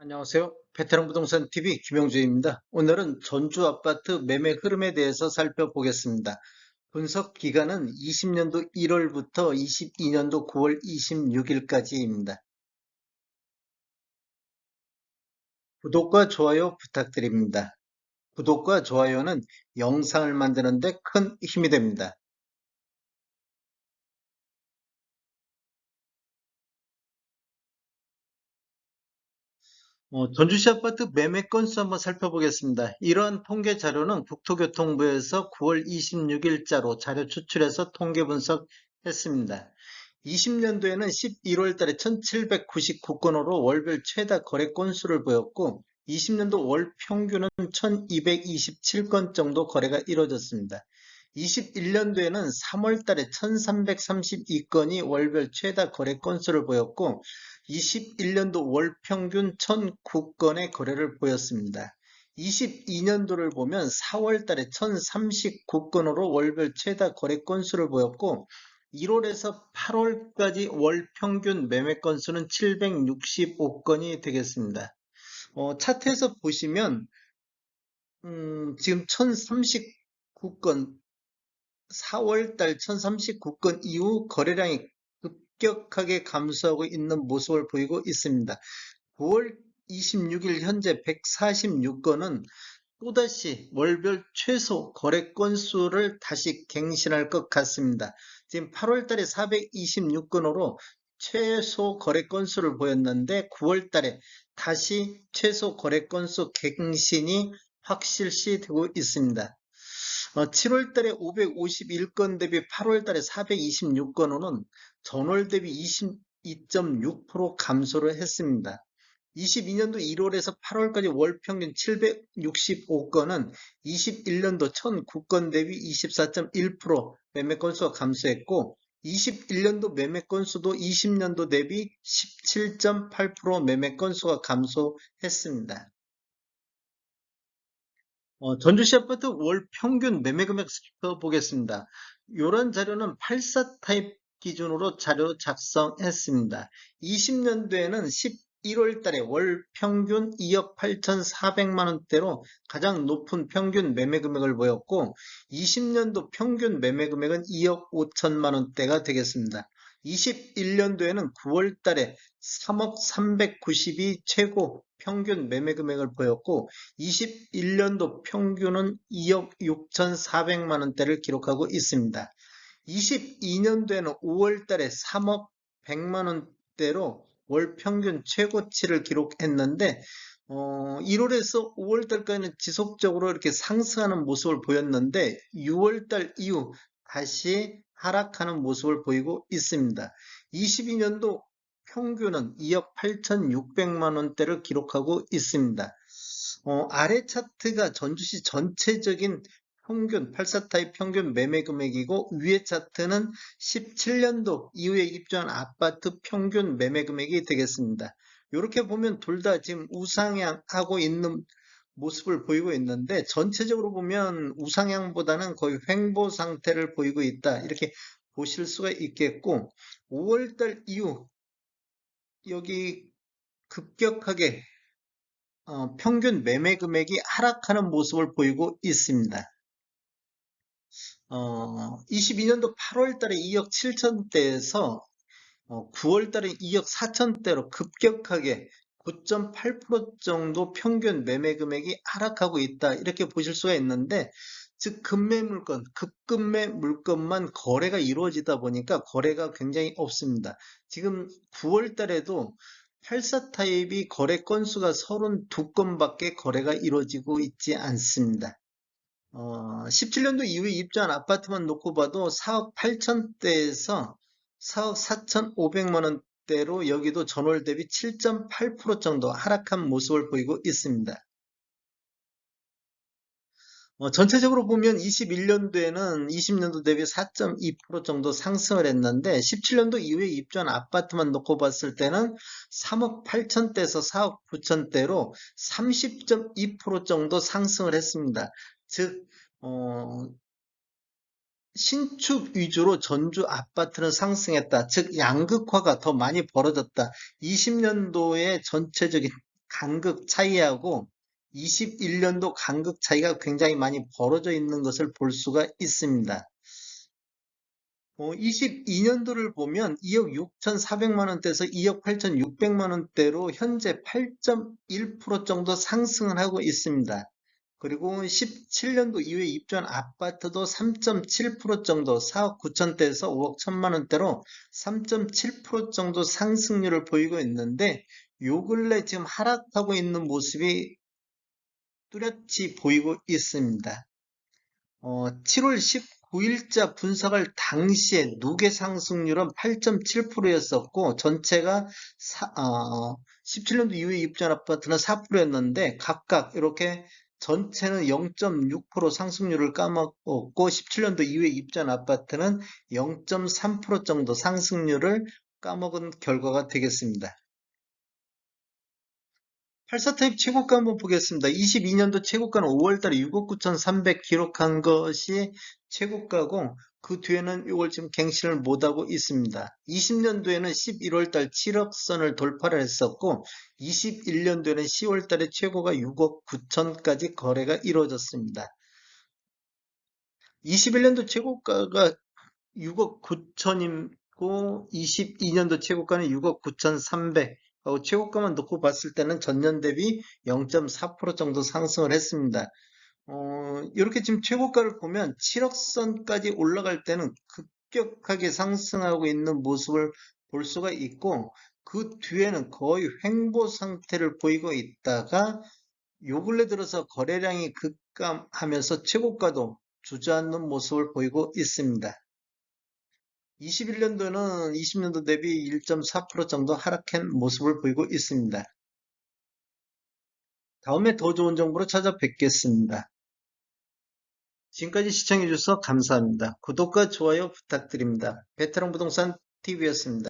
안녕하세요. 베테랑 부동산 TV 김영주입니다. 오늘은 전주 아파트 매매 흐름에 대해서 살펴보겠습니다. 분석 기간은 20년도 1월부터 22년도 9월 26일까지입니다. 구독과 좋아요 부탁드립니다. 구독과 좋아요는 영상을 만드는 데 큰 힘이 됩니다. 전주시 아파트 매매 건수 한번 살펴보겠습니다. 이러한 통계 자료는 국토교통부에서 9월 26일자로 자료 추출해서 통계 분석했습니다. 20년도에는 11월 달에 1799건으로 월별 최다 거래 건수를 보였고, 20년도 월 평균은 1227건 정도 거래가 이루어졌습니다. 21년도에는 3월 달에 1332건이 월별 최다 거래 건수를 보였고, 21년도 월 평균 1009건의 거래를 보였습니다. 22년도를 보면 4월 달에 1039건으로 월별 최다 거래 건수를 보였고, 1월에서 8월까지 월 평균 매매 건수는 765건이 되겠습니다. 차트에서 보시면 지금 1039건, 4월달 1039건 이후 거래량이 급격하게 감소하고 있는 모습을 보이고 있습니다. 9월 26일 현재 146건은 또다시 월별 최소 거래 건수를 다시 갱신할 것 같습니다. 지금 8월 달에 426건으로 최소 거래 건수를 보였는데 9월 달에 다시 최소 거래 건수 갱신이 확실시 되고 있습니다. 7월 달에 551건 대비 8월 달에 426건으로는 전월 대비 22.6% 감소를 했습니다. 22년도 1월에서 8월까지 월 평균 765건은 21년도 1009건 대비 24.1% 매매 건수가 감소했고, 21년도 매매 건수도 20년도 대비 17.8% 매매 건수가 감소했습니다. 전주시 아파트 월 평균 매매 금액 살펴보겠습니다. 이런 자료는 84 타입 기준으로 자료 작성했습니다. 20년도에는 11월 달에 월 평균 2억 8,400만 원대로 가장 높은 평균 매매 금액을 보였고, 20년도 평균 매매 금액은 2억 5천만 원대가 되겠습니다. 21년도에는 9월 달에 3억 390이 최고 평균 매매 금액을 보였고, 21년도 평균은 2억 6,400만 원대를 기록하고 있습니다. 22년도에는 5월 달에 3억 100만 원대로 월 평균 최고치를 기록했는데, 1월에서 5월 달까지는 지속적으로 이렇게 상승하는 모습을 보였는데, 6월 달 이후 다시 하락하는 모습을 보이고 있습니다. 22년도 평균은 2억 8,600만 원대를 기록하고 있습니다. 아래 차트가 전주시 전체적인 평균, 84타입 평균 매매 금액이고, 위에 차트는 17년도 이후에 입주한 아파트 평균 매매 금액이 되겠습니다. 이렇게 보면 둘 다 지금 우상향하고 있는 모습을 보이고 있는데, 전체적으로 보면 우상향보다는 거의 횡보 상태를 보이고 있다, 이렇게 보실 수가 있겠고, 5월달 이후 여기 급격하게 평균 매매 금액이 하락하는 모습을 보이고 있습니다. 22년도 8월 달에 2억 7천대에서 9월 달에 2억 4천대로 급격하게 9.8% 정도 평균 매매 금액이 하락하고 있다, 이렇게 보실 수가 있는데, 즉 급매 물건, 급급매 물건만 거래가 이루어지다 보니까 거래가 굉장히 없습니다. 지금 9월 달에도 84 타입이 거래 건수가 32건밖에 거래가 이루어지고 있지 않습니다. 17년도 이후에 입주한 아파트만 놓고 봐도 4억 8천대에서 4억 4,500만 원대로 여기도 전월 대비 7.8% 정도 하락한 모습을 보이고 있습니다. 전체적으로 보면 21년도에는 20년도 대비 4.2% 정도 상승을 했는데, 17년도 이후에 입주한 아파트만 놓고 봤을 때는 3억 8천대에서 4억 9천대로 30.2% 정도 상승을 했습니다. 즉, 신축 위주로 전주 아파트는 상승했다. 즉, 양극화가 더 많이 벌어졌다. 20년도의 전체적인 간극 차이하고 21년도 간극 차이가 굉장히 많이 벌어져 있는 것을 볼 수가 있습니다. 22년도를 보면 2억 6,400만 원대에서 2억 8,600만 원대로 현재 8.1% 정도 상승을 하고 있습니다. 그리고 17년도 이후에 입주한 아파트도 3.7% 정도 4억 9천대에서 5억 1천만 원대로 3.7% 정도 상승률을 보이고 있는데 요 근래 지금 하락하고 있는 모습이 뚜렷이 보이고 있습니다. 7월 19일자 분석할 당시에 누계 상승률은 8.7%였었고 전체가 17년도 이후에 입주한 아파트는 4%였는데 각각 이렇게 전체는 0.6% 상승률을 까먹었고 17년도 이후에 입주한 아파트는 0.3% 정도 상승률을 까먹은 결과가 되겠습니다. 84타입 최고가 한번 보겠습니다. 22년도 최고가는 5월달에 6억 9,300 기록한 것이 최고가고 그 뒤에는 이걸 지금 갱신을 못하고 있습니다. 20년도에는 11월달 7억 선을 돌파를 했었고 21년도에는 10월달에 최고가 6억 9천까지 거래가 이루어졌습니다. 21년도 최고가가 6억 9천이고 22년도 최고가는 6억 9,300. 최고가만 놓고 봤을 때는 전년 대비 0.4% 정도 상승을 했습니다. 이렇게 지금 최고가를 보면 7억 선까지 올라갈 때는 급격하게 상승하고 있는 모습을 볼 수가 있고 그 뒤에는 거의 횡보 상태를 보이고 있다가 요 근래 들어서 거래량이 급감하면서 최고가도 주저앉는 모습을 보이고 있습니다. 21년도는 20년도 대비 1.4% 정도 하락한 모습을 보이고 있습니다. 다음에 더 좋은 정보로 찾아뵙겠습니다. 지금까지 시청해주셔서 감사합니다. 구독과 좋아요 부탁드립니다. 베테랑 부동산 TV였습니다.